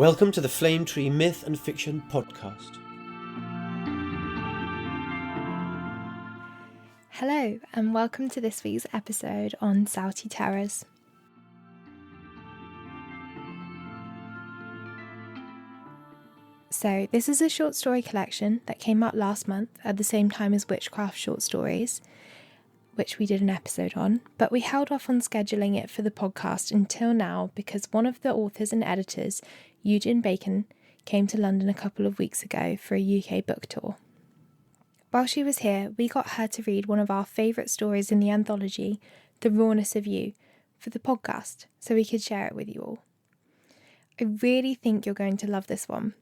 Welcome to the Flame Tree Myth and Fiction podcast. Hello, and welcome to this week's episode on Sauúti Terrors. So, this is a short story collection that came out last month at the same time as Witchcraft Short Stories, which we did an episode on, but we held off on scheduling it for the podcast until now because one of the authors and editors, Eugen Bacon, came to London a couple of weeks ago for a UK book tour. While she was here, we got her to read one of our favourite stories in the anthology, The Rawness of You, for the podcast, so we could share it with you all. I really think you're going to love this one.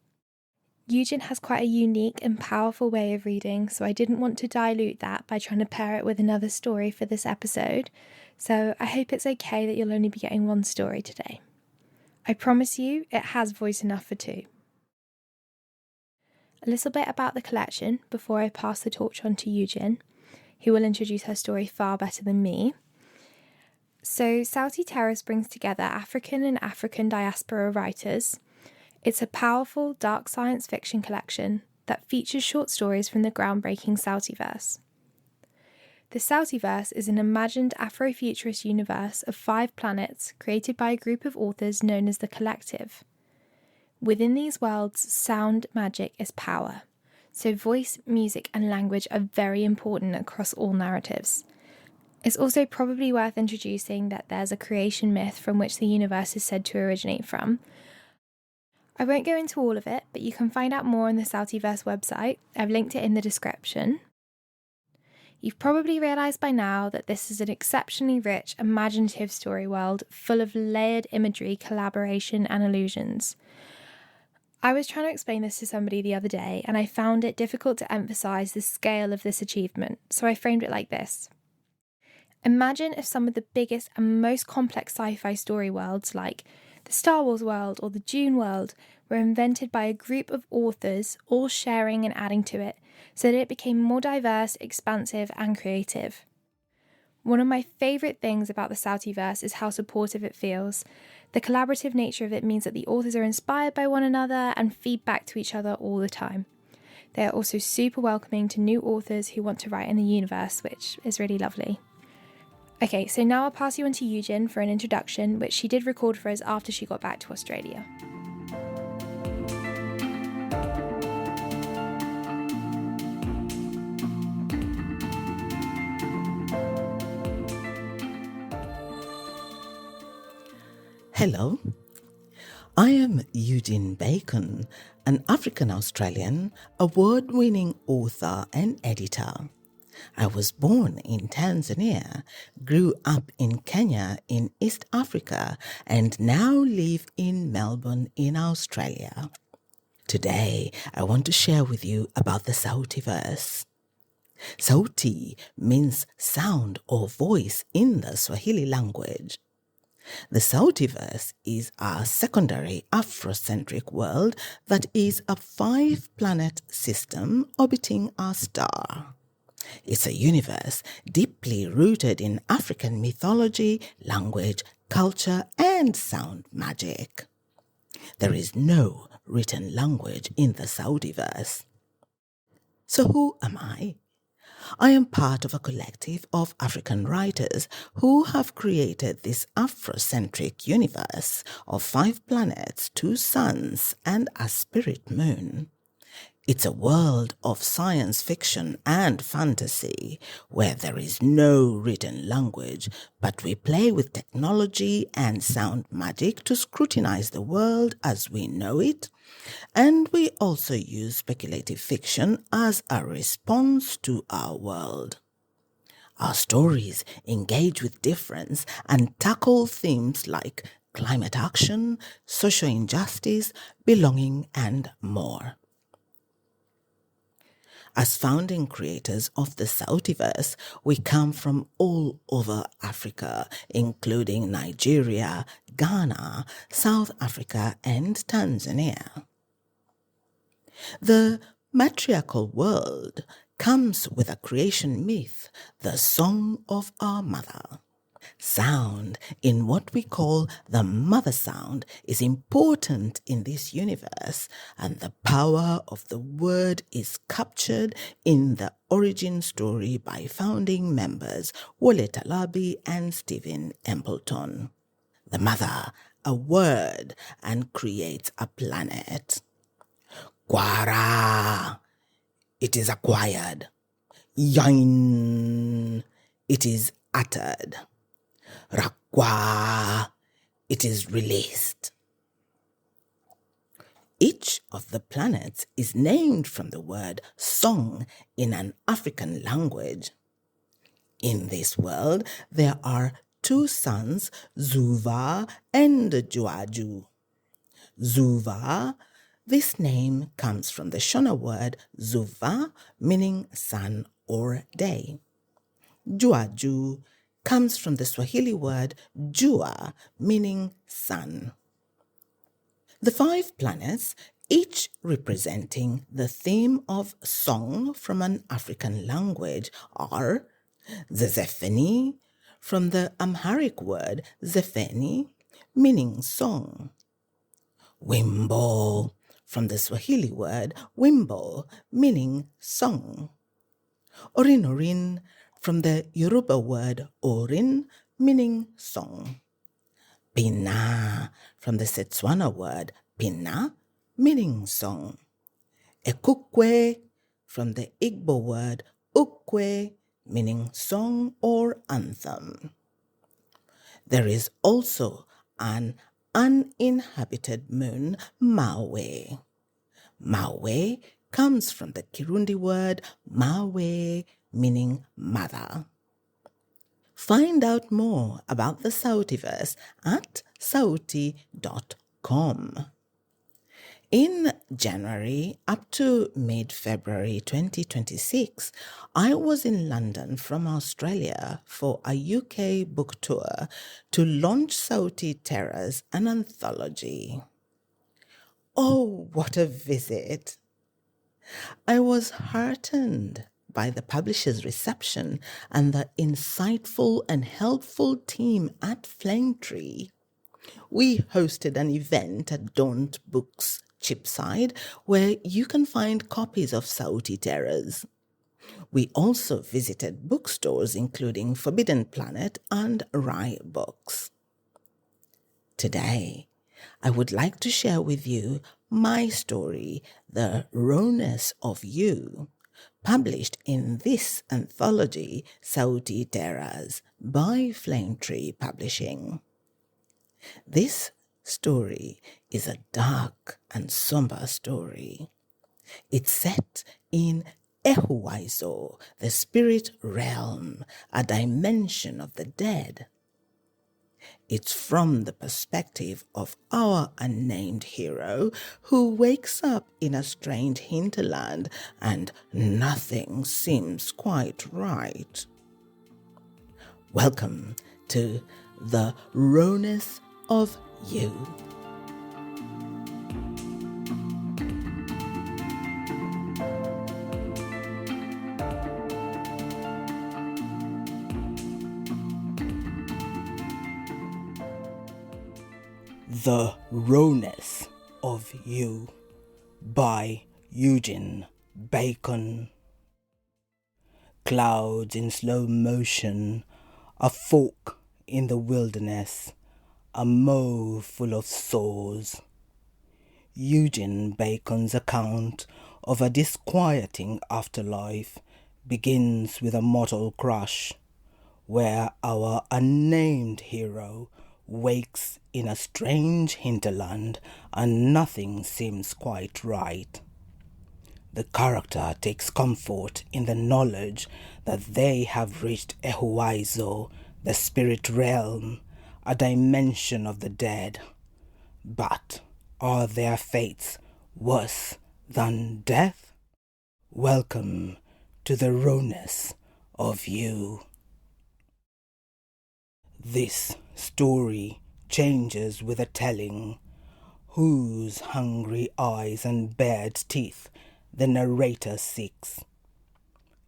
Eugen has quite a unique and powerful way of reading, so I didn't want to dilute that by trying to pair it with another story for this episode, so I hope it's okay that you'll only be getting one story today. I promise you, it has voice enough for two. A little bit about the collection before I pass the torch on to Eugen, who will introduce her story far better than me. So, Sauúti Terrors brings together African and African diaspora writers. It's a powerful, dark science fiction collection that features short stories from the groundbreaking Sauútiverse. The Sauútiverse is an imagined Afrofuturist universe of 5 planets created by a group of authors known as the Collective. Within these worlds, sound magic is power, so voice, music and language are very important across all narratives. It's also probably worth introducing that there's a creation myth from which the universe is said to originate from. I won't go into all of it, but you can find out more on the Sauútiverse website. I've linked it in the description. You've probably realised by now that this is an exceptionally rich, imaginative story world full of layered imagery, collaboration and illusions. I was trying to explain this to somebody the other day, and I found it difficult to emphasise the scale of this achievement, so I framed it like this. Imagine if some of the biggest and most complex sci-fi story worlds, like the Star Wars world or the Dune world, were invented by a group of authors, all sharing and adding to it, so that it became more diverse, expansive and creative. One of my favourite things about the Sauútiverse is how supportive it feels. The collaborative nature of it means that the authors are inspired by one another and feed back to each other all the time. They are also super welcoming to new authors who want to write in the universe, which is really lovely. Okay, so now I'll pass you on to Eugen for an introduction, which she did record for us after she got back to Australia. Hello, I am Eugen Bacon, an African-Australian award-winning author and editor. I was born in Tanzania, grew up in Kenya in East Africa, and now live in Melbourne in Australia. Today, I want to share with you about the Sauútiverse. Sauti means sound or voice in the Swahili language. The Sauútiverse is a secondary Afrocentric world that is a 5-planet system orbiting a star. It's a universe deeply rooted in African mythology, language, culture, and sound magic. There is no written language in the Sauútiverse. So who am I? I am part of a collective of African writers who have created this Afrocentric universe of 5 planets, 2 suns, and a spirit moon. It's a world of science fiction and fantasy where there is no written language, but we play with technology and sound magic to scrutinize the world as we know it, and we also use speculative fiction as a response to our world. Our stories engage with difference and tackle themes like climate action, social injustice, belonging, and more. As founding creators of the Sauútiverse, we come from all over Africa, including Nigeria, Ghana, South Africa, and Tanzania. The matriarchal world comes with a creation myth, the Song of Our Mother. Sound, in what we call the mother sound, is important in this universe, and the power of the word is captured in the origin story by founding members Wole Talabi and Stephen Embleton. The mother, a word, and creates a planet. Kwara, it is acquired. Yain, it is uttered. Rakwa, it is released. Each of the planets is named from the word song in an African language. In this world, there are two suns, Zuva and Juaju. Zuva, this name comes from the Shona word Zuva, meaning sun or day. Juaju comes from the Swahili word jua, meaning sun. The 5 planets, each representing the theme of song from an African language, are Zepheni, from the Amharic word Zepheni, meaning song. Wimbo, from the Swahili word wimbo, meaning song. Orinorin, from the Yoruba word orin, meaning song. Pina, from the Setswana word pina, meaning song. Ekukwe, from the Igbo word ukwe, meaning song or anthem. There is also an uninhabited moon, Mawe. Mawe comes from the Kirundi word mawe, meaning mother. Find out more about the Sauutiverse at sauti.com. In January up to mid-February 2026, I was in London from Australia for a UK book tour to launch Sauúti Terrors, an anthology. Oh, what a visit! I was heartened by the publisher's reception and the insightful and helpful team at Flametree. We hosted an event at Daunt Books Chipside where you can find copies of Sauúti Terrors. We also visited bookstores including Forbidden Planet and Rye Books. Today, I would like to share with you my story, The Rawness of You, published in this anthology, Sauúti Terrors, by Flametree Publishing. This story is a dark and somber story. It's set in Ehuwaiso, the spirit realm, a dimension of the dead. It's from the perspective of our unnamed hero who wakes up in a strange hinterland and nothing seems quite right. Welcome to The Rawness of You. The Rawness of You by Eugen Bacon. Clouds in slow motion, a fork in the wilderness, a mow full of sores. Eugen Bacon's account of a disquieting afterlife begins with a mortal crush, where our unnamed hero wakes in a strange hinterland and nothing seems quite right. The character takes comfort in the knowledge that they have reached Ehuwaiso, the spirit realm, a dimension of the dead. But are their fates worse than death? Welcome to the Rawness of You. This story changes with a telling, whose hungry eyes and bared teeth the narrator seeks.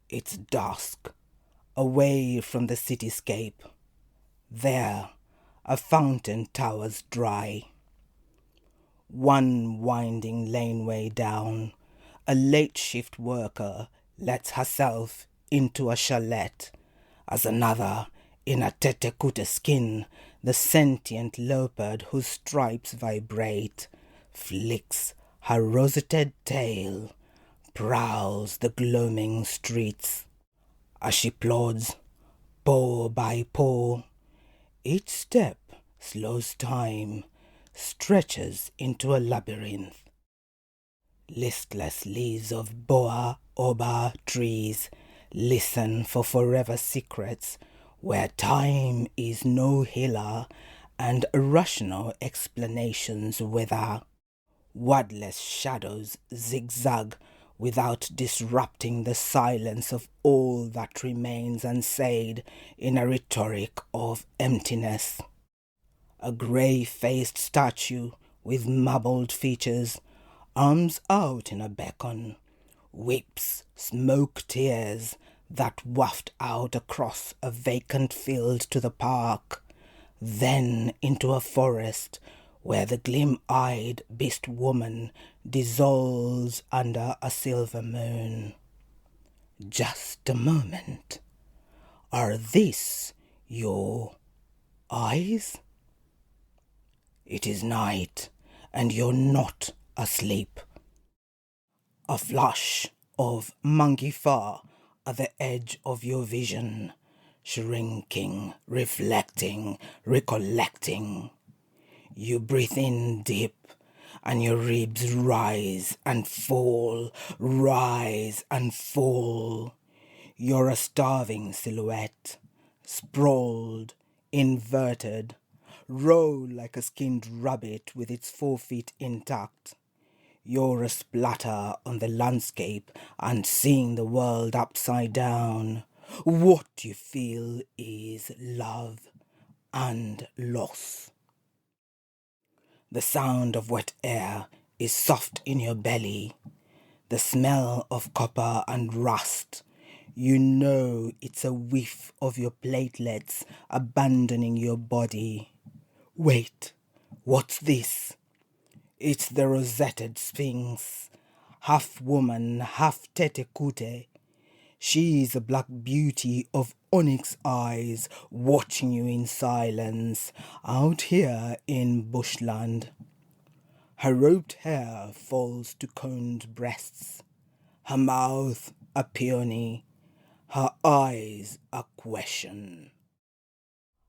It's dusk, away from the cityscape. There, a fountain towers dry. One winding laneway down, a late shift worker lets herself into a chalet, as another, in a tetekute skin, the sentient leopard whose stripes vibrate, flicks her roseted tail, prowls the gloaming streets. As she plods, paw by paw, each step slows time, stretches into a labyrinth. Listless leaves of boa oba trees listen for forever secrets where time is no healer and rational explanations wither. Wordless shadows zigzag without disrupting the silence of all that remains unsaid in a rhetoric of emptiness. A grey-faced statue with marbled features, arms out in a beacon, weeps smoke tears that waft out across a vacant field to the park, then into a forest where the gleam-eyed beast woman dissolves under a silver moon. Just a moment. Are these your eyes? It is night, and you're not asleep. A flash of monkey fur at the edge of your vision, shrinking, reflecting, recollecting. You breathe in deep, and your ribs rise and fall, rise and fall. You're a starving silhouette, sprawled, inverted, roll like a skinned rabbit with its 4 feet intact. You're a splatter on the landscape and seeing the world upside down. What you feel is love and loss. The sound of wet air is soft in your belly. The smell of copper and rust. You know it's a whiff of your platelets abandoning your body. Wait, what's this? It's the rosetted sphinx, half woman, half tetekute. She's a black beauty of onyx eyes, watching you in silence, out here in bushland. Her roped hair falls to coned breasts, her mouth a peony, her eyes a question.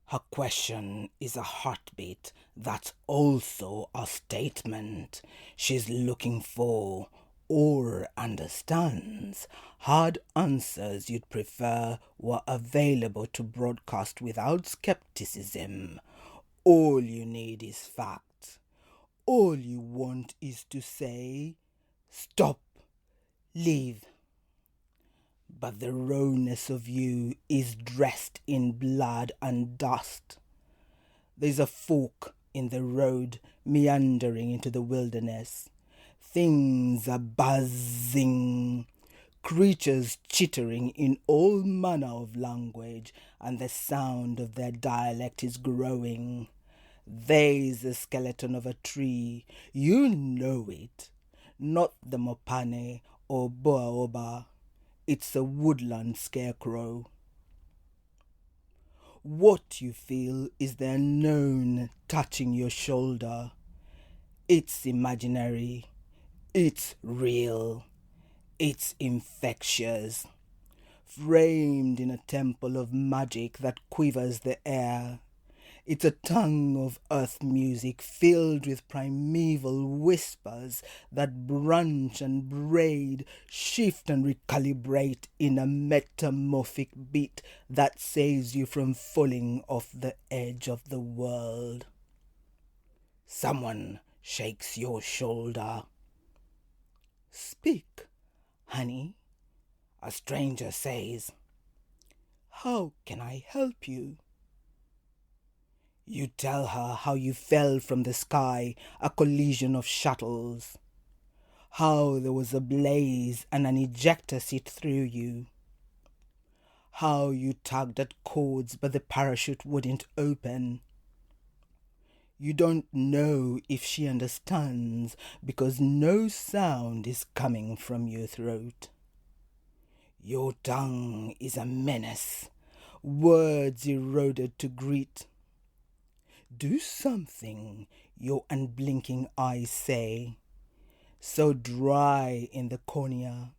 Her question is a heartbeat that's also a statement. She's looking for or understands hard answers you'd prefer were available to broadcast without skepticism. All you need is fact. All you want is to say, stop, leave. But the rawness of you is dressed in blood and dust. There's a fork in the road meandering into the wilderness. Things are buzzing, creatures chittering in all manner of language, and the sound of their dialect is growing. There's the skeleton of a tree. You know it. Not the mopane or boaoba. It's a woodland scarecrow. What you feel is the unknown touching your shoulder. It's imaginary. It's real. It's infectious. Framed in a temple of magic that quivers the air. It's a tongue of earth music filled with primeval whispers that branch and braid, shift and recalibrate in a metamorphic beat that saves you from falling off the edge of the world. Someone shakes your shoulder. Speak, honey, a stranger says. How can I help you? You tell her how you fell from the sky, a collision of shuttles. How there was a blaze and an ejector seat through you. How you tugged at cords but the parachute wouldn't open. You don't know if she understands because no sound is coming from your throat. Your tongue is a menace, words eroded to greet. Do something, your unblinking eyes say, so dry in the cornea,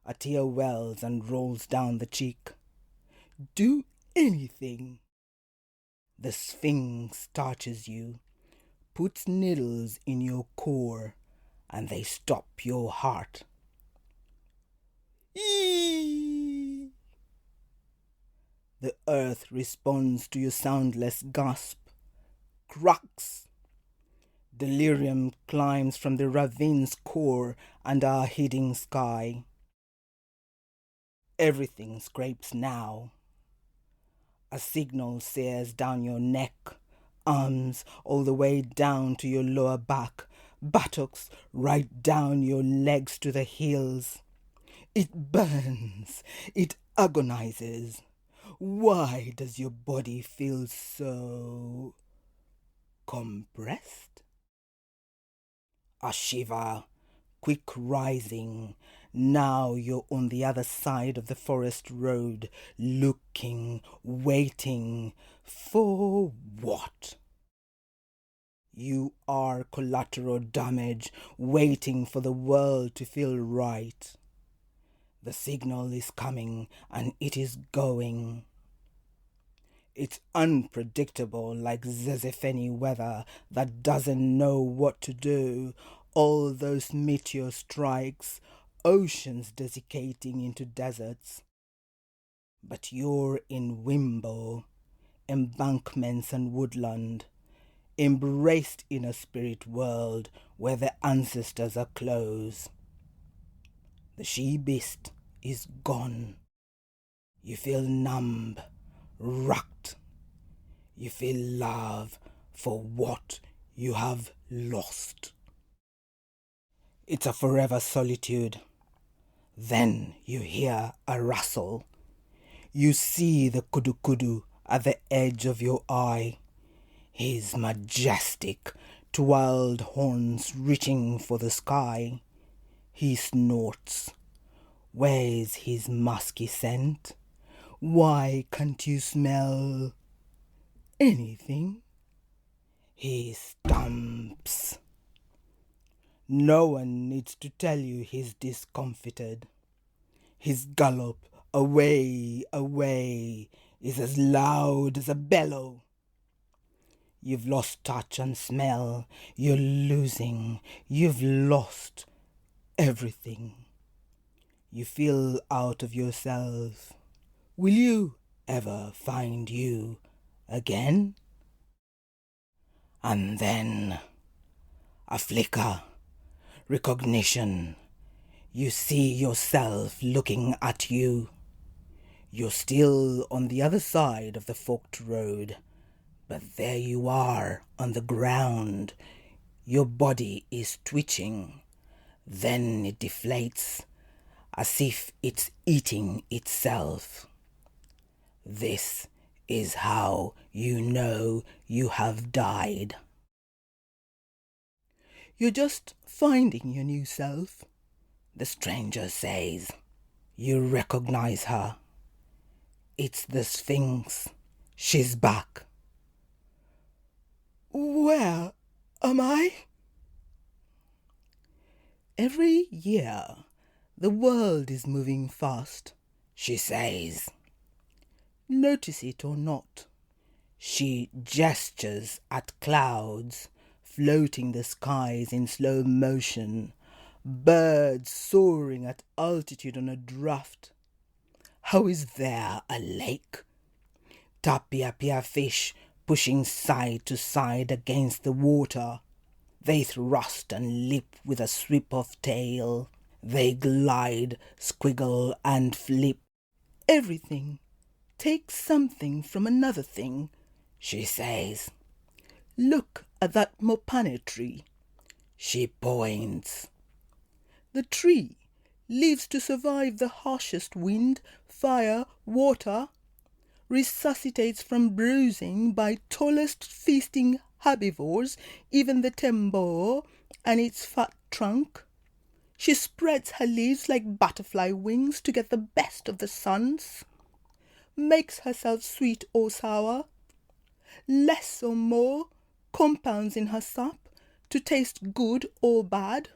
a tear wells and rolls down the cheek. Do anything. The Sphinx touches you, puts needles in your core, and they stop your heart. Eee! The earth responds to your soundless gasp, cracks. Delirium climbs from the ravine's core and our hidden sky. Everything scrapes now. A signal sears down your neck, arms all the way down to your lower back, buttocks right down your legs to the heels. It burns, it agonizes. Why does your body feel so compressed? A shiver, quick rising. Now you're on the other side of the forest road, looking, waiting. For what? You are collateral damage, waiting for the world to feel right. The signal is coming and it is going. It's unpredictable, like Zezefeni weather that doesn't know what to do. All those meteor strikes, oceans desiccating into deserts. But you're in Wimbo, embankments and woodland, embraced in a spirit world where the ancestors are close. The she-beast is gone. You feel numb, racked. You feel love for what you have lost. It's a forever solitude. Then you hear a rustle. You see the kudu at the edge of your eye. His majestic, twirled horns reaching for the sky. He snorts. Where's his musky scent? Why can't you smell anything? He stamps. No one needs to tell you he's discomfited. His gallop, away, away, is as loud as a bellow. You've lost touch and smell. You're losing. You've lost everything. You feel out of yourself. Will you ever find you again? And then a flicker, recognition. You see yourself looking at you. You're still on the other side of the forked road, but there you are on the ground. Your body is twitching. Then it deflates, as if it's eating itself. This is how you know you have died. You're just finding your new self, the stranger says. You recognize her. It's the Sphinx. She's back. Where am I? Every year, the world is moving fast, she says. Notice it or not, she gestures at clouds floating the skies in slow motion, birds soaring at altitude on a draft. How is there a lake? Tapia fish pushing side to side against the water. They thrust and leap with a sweep of tail. They glide, squiggle and flip. Everything takes something from another thing, she says. Look at that mopane tree. She points. The tree lives to survive the harshest wind, fire, water, resuscitates from bruising by tallest feasting herbivores, even the tembo and its fat trunk. She spreads her leaves like butterfly wings to get the best of the suns, makes herself sweet or sour, less or more, compounds in her sap to taste good or bad,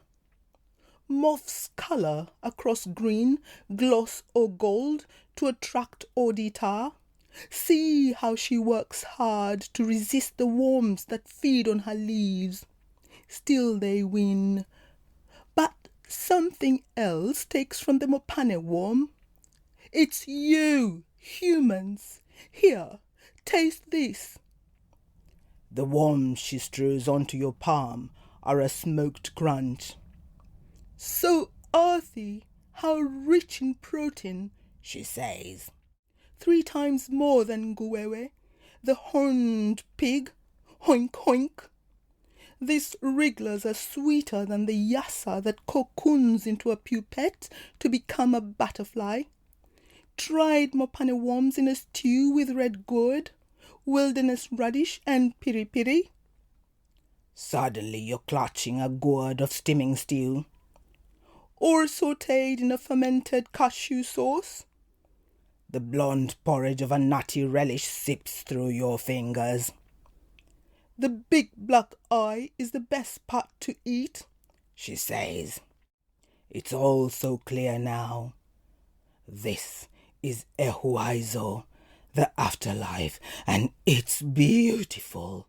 morphs colour across green, gloss or gold to attract or deter. See how she works hard to resist the worms that feed on her leaves. Still they win. But something else takes from the mopane worm. It's you, humans. Here, taste this. The worms she strews onto your palm are a smoked crunch. So earthy, how rich in protein, she says. 3 times more than Guwewe, the horned pig. Hoink, hoink. These wrigglers are sweeter than the yassa that cocoons into a pupette to become a butterfly. Dried mopane worms in a stew with red gourd, wilderness radish and piri-piri. Suddenly you're clutching a gourd of steaming stew. Or sautéed in a fermented cashew sauce. The blonde porridge of a nutty relish sips through your fingers. The big black eye is the best part to eat, she says. It's all so clear now. This is Ehuaizo, the afterlife, and it's beautiful.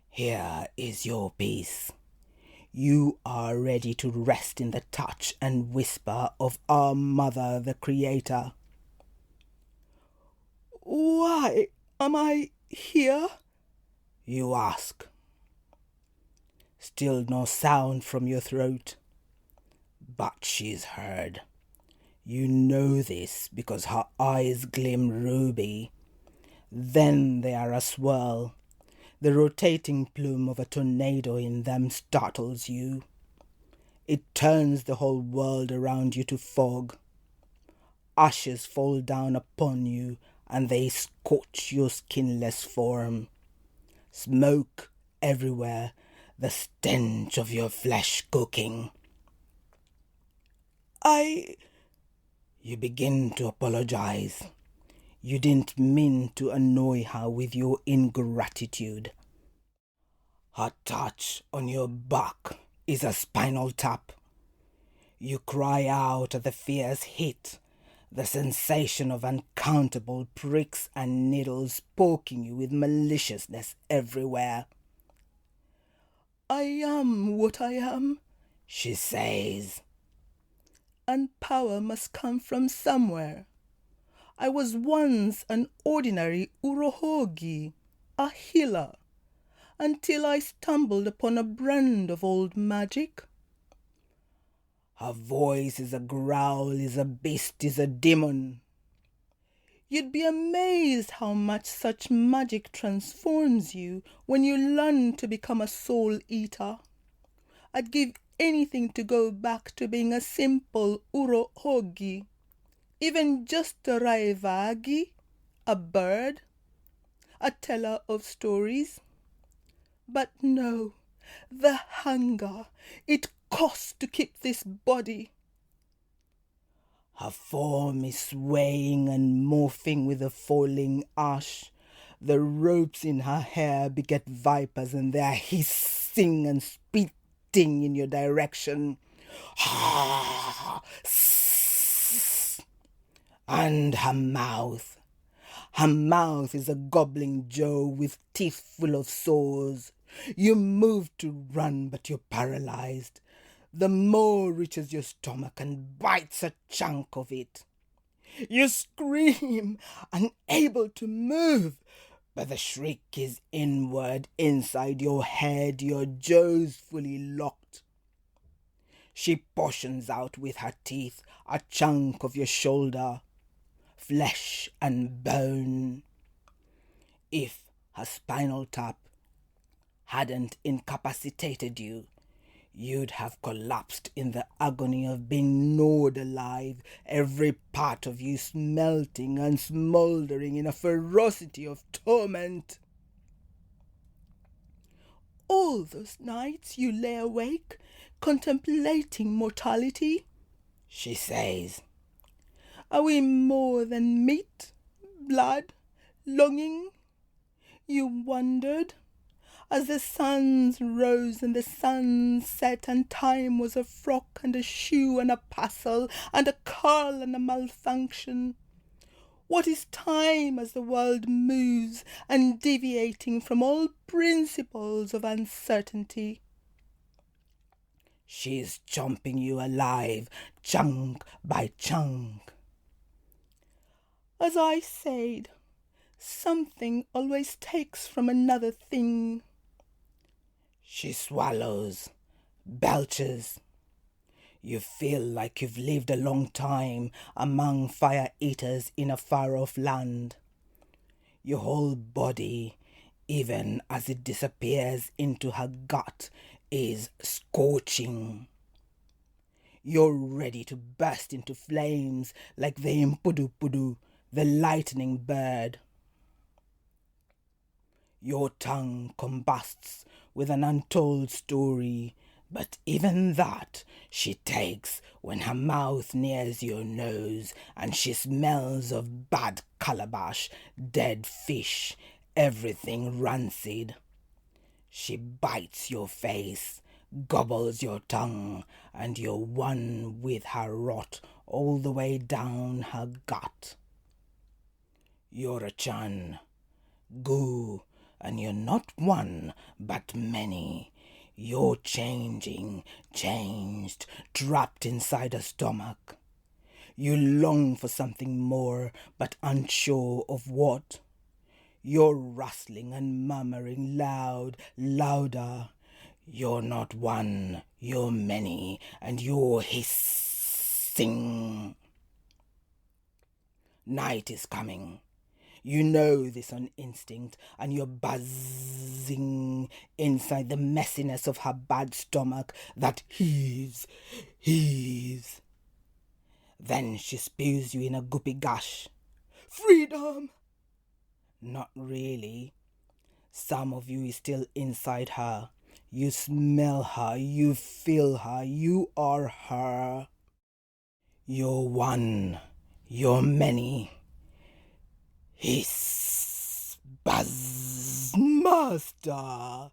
Here is your peace. You are ready to rest in the touch and whisper of our Mother, the Creator. Why am I here? You ask. Still no sound from your throat. But she's heard. You know this because her eyes gleam ruby. Then they are aswirl. The rotating plume of a tornado in them startles you. It turns the whole world around you to fog. Ashes fall down upon you, and they scorch your skinless form. Smoke everywhere, the stench of your flesh cooking. You begin to apologize. You didn't mean to annoy her with your ingratitude. Her touch on your back is a spinal tap. You cry out at the fierce heat, the sensation of uncountable pricks and needles poking you with maliciousness everywhere. I am what I am, she says. And power must come from somewhere. I was once an ordinary urohogi, a healer, until I stumbled upon a brand of old magic. Her voice is a growl, is a beast, is a demon. You'd be amazed how much such magic transforms you when you learn to become a soul eater. I'd give anything to go back to being a simple urohogi. Even just a raivagi, a bird, a teller of stories. But no, the hunger, it costs to keep this body. Her form is swaying and morphing with the falling ash. The ropes in her hair beget vipers, and they are hissing and spitting in your direction. And her mouth is a gobbling jaw with teeth full of sores. You move to run, but you're paralyzed. The mole reaches your stomach and bites a chunk of it. You scream, unable to move, but the shriek is inward, inside your head, your jaws fully locked. She portions out with her teeth a chunk of your shoulder, flesh and bone. If her spinal tap hadn't incapacitated you, you'd have collapsed in the agony of being gnawed alive, every part of you smelting and smouldering in a ferocity of torment. All those nights you lay awake, contemplating mortality, she says. Are we more than meat, blood, longing? You wondered, as the suns rose and the sun set, and time was a frock and a shoe and a passel and a curl and a malfunction. What is time as the world moves and deviating from all principles of uncertainty? She is chomping you alive, chunk by chunk. As I said, something always takes from another thing. She swallows, belches. You feel like you've lived a long time among fire-eaters in a far-off land. Your whole body, even as it disappears into her gut, is scorching. You're ready to burst into flames like the impudu-pudu, the lightning bird. Your tongue combusts with an untold story, but even that she takes when her mouth nears your nose, and she smells of bad calabash, dead fish, everything rancid. She bites your face, gobbles your tongue, and you're one with her rot all the way down her gut. You're a chun, goo, and you're not one, but many. You're changed, trapped inside a stomach. You long for something more, but unsure of what. You're rustling and murmuring louder. You're not one, you're many, and you're hissing. Night is coming. You know this on instinct, and you're buzzing inside the messiness of her bad stomach that heaves. Then she spews you in a goopy gush. Freedom! Not really. Some of you is still inside her. You smell her, you feel her, you are her. You're one, you're many. Hiss, buzz, master.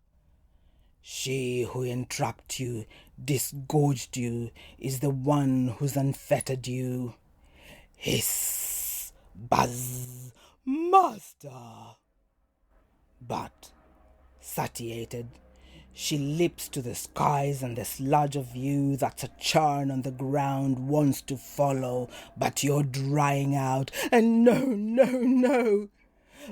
She who entrapped you, disgorged you, is the one who's unfettered you. Hiss, buzz, master. But, satiated, she leaps to the skies, and the sludge of you that's a churn on the ground wants to follow, but you're drying out, and no.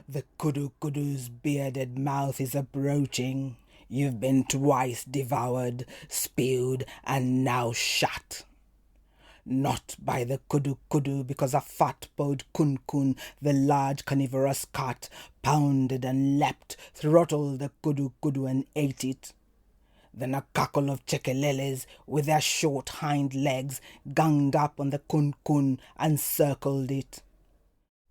The kudu's bearded mouth is approaching. You've been twice devoured, spewed, and now shut. Not by the kudu, because a fat-bowed kun, the large carnivorous cat, pounded and leapt, throttled the kudu and ate it. Then a cackle of chekeleles with their short hind legs ganged up on the kun and circled it.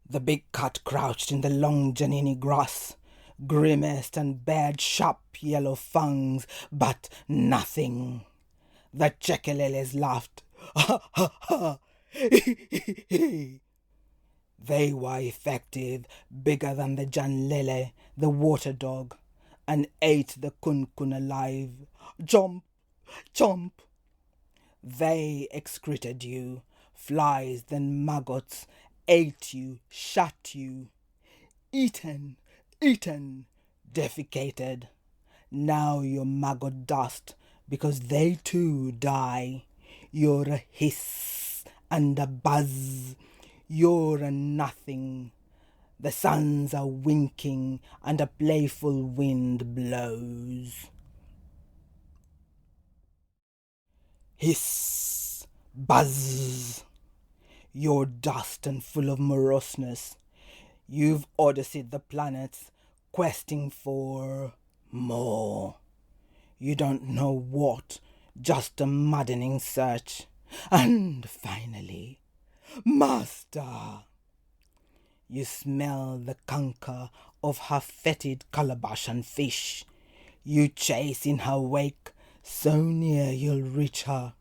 The big cat crouched in the long Janini grass, grimaced and bared sharp yellow fangs, but nothing. The chekeleles laughed. Ha ha ha! They were effective, bigger than the Janlele, the water dog, and ate the kun alive. Chomp! They excreted you, flies, then maggots, ate you, shut you. Eaten, defecated. Now you're maggot dust, because they too die. You're a hiss and a buzz. You're a nothing. The suns are winking, and a playful wind blows. Hiss, buzz. You're dust and full of moroseness. You've odysseyed the planets, questing for more. You don't know what, just a maddening search. And finally, Master! You smell the canker of her fetid calabash and fish. You chase in her wake, so near you'll reach her.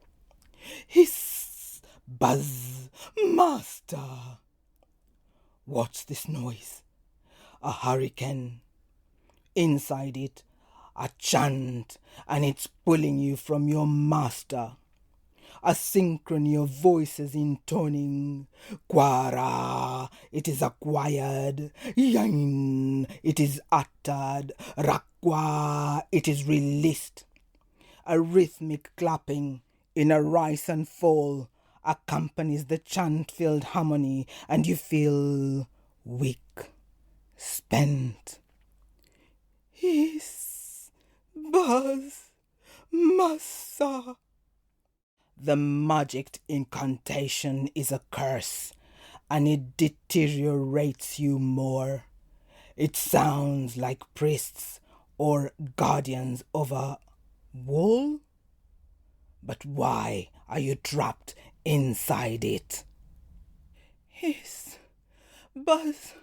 Hiss! Buzz! Master! What's this noise? A hurricane. Inside it, a chant, and it's pulling you from your master. A synchrony of voices intoning. Quara, it is acquired. Yain, it is uttered. Rakwa, it is released. A rhythmic clapping in a rise and fall accompanies the chant-filled harmony, and you feel weak, spent. Hiss, buzz, massa. The magic incantation is a curse, and it deteriorates you more. It sounds like priests or guardians of a wall. But why are you trapped inside it? Hiss, buzz,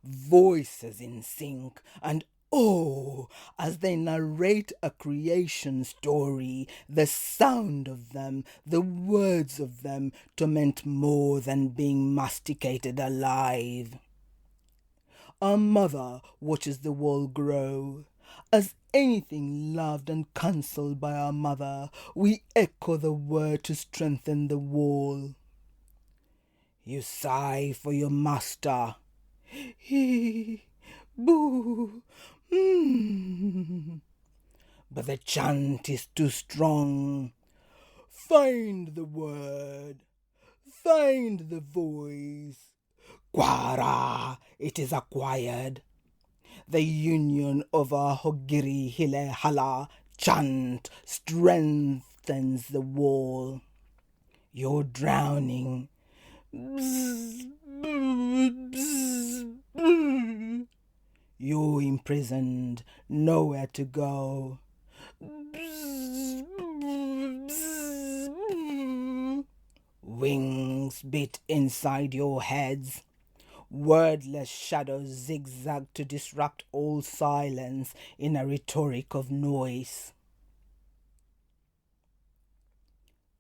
Voices in sync, and oh, as they narrate a creation story, the sound of them, the words of them, torment more than being masticated alive. Our mother watches the wall grow. As anything loved and counselled by our mother, we echo the word to strengthen the wall. You sigh for your master. He, boo, But the chant is too strong. Find the word. Find the voice. Quara, it is acquired. The union of our Hogiri Hile Hala chant strengthens the wall. You're drowning. You're imprisoned, nowhere to go. Wings beat inside your heads. Wordless shadows zigzag to disrupt all silence in a rhetoric of noise.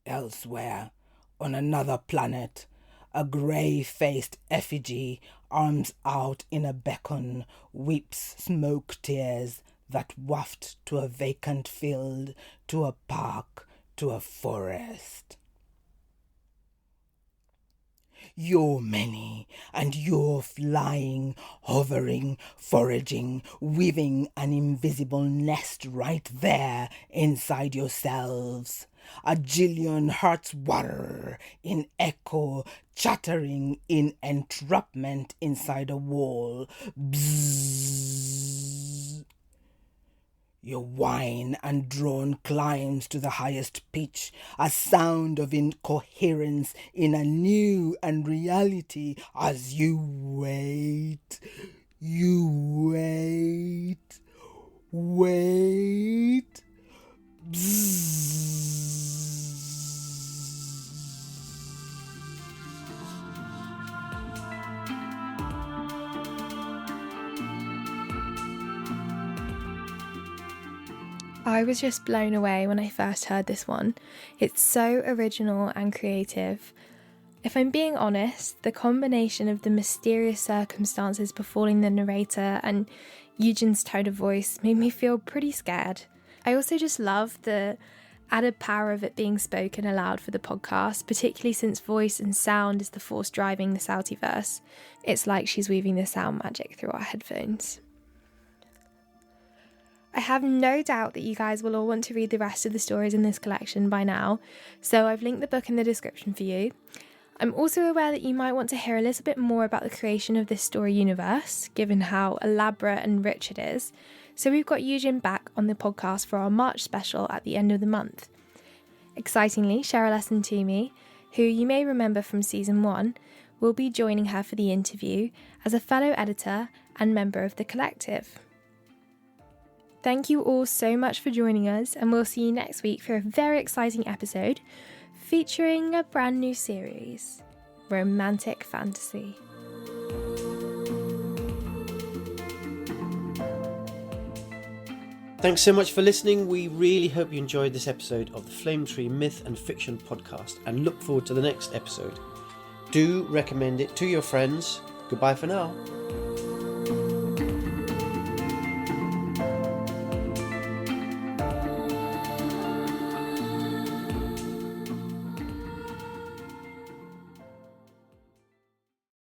Elsewhere, on another planet, a grey-faced effigy, arms out in a beacon, weeps smoke tears that waft to a vacant field, to a park, to a forest. You're many, and you're flying, hovering, foraging, weaving an invisible nest right there inside yourselves. A jillion hearts whir in echo, chattering in entrapment inside a wall. Bzzz. Your whine and drone climbs to the highest pitch, a sound of incoherence in a new and reality as you wait. You wait. Wait. Bzzz. I was just blown away when I first heard this one. It's so original and creative. If I'm being honest, the combination of the mysterious circumstances befalling the narrator and Eugen's tone of voice made me feel pretty scared. I also just love the added power of it being spoken aloud for the podcast, particularly since voice and sound is the force driving the Sauti verse. It's like she's weaving the sound magic through our headphones. I have no doubt that you guys will all want to read the rest of the stories in this collection by now, so I've linked the book in the description for you. I'm also aware that you might want to hear a little bit more about the creation of this story universe, given how elaborate and rich it is, so we've got Eugen back on the podcast for our March special at the end of the month. Excitingly, Cheryl S and Ntumy, who you may remember from season 1, will be joining her for the interview as a fellow editor and member of the collective. Thank you all so much for joining us, and we'll see you next week for a very exciting episode featuring a brand new series, Romantic Fantasy. Thanks so much for listening. We really hope you enjoyed this episode of the Flame Tree Myth and Fiction podcast and look forward to the next episode. Do recommend it to your friends. Goodbye for now.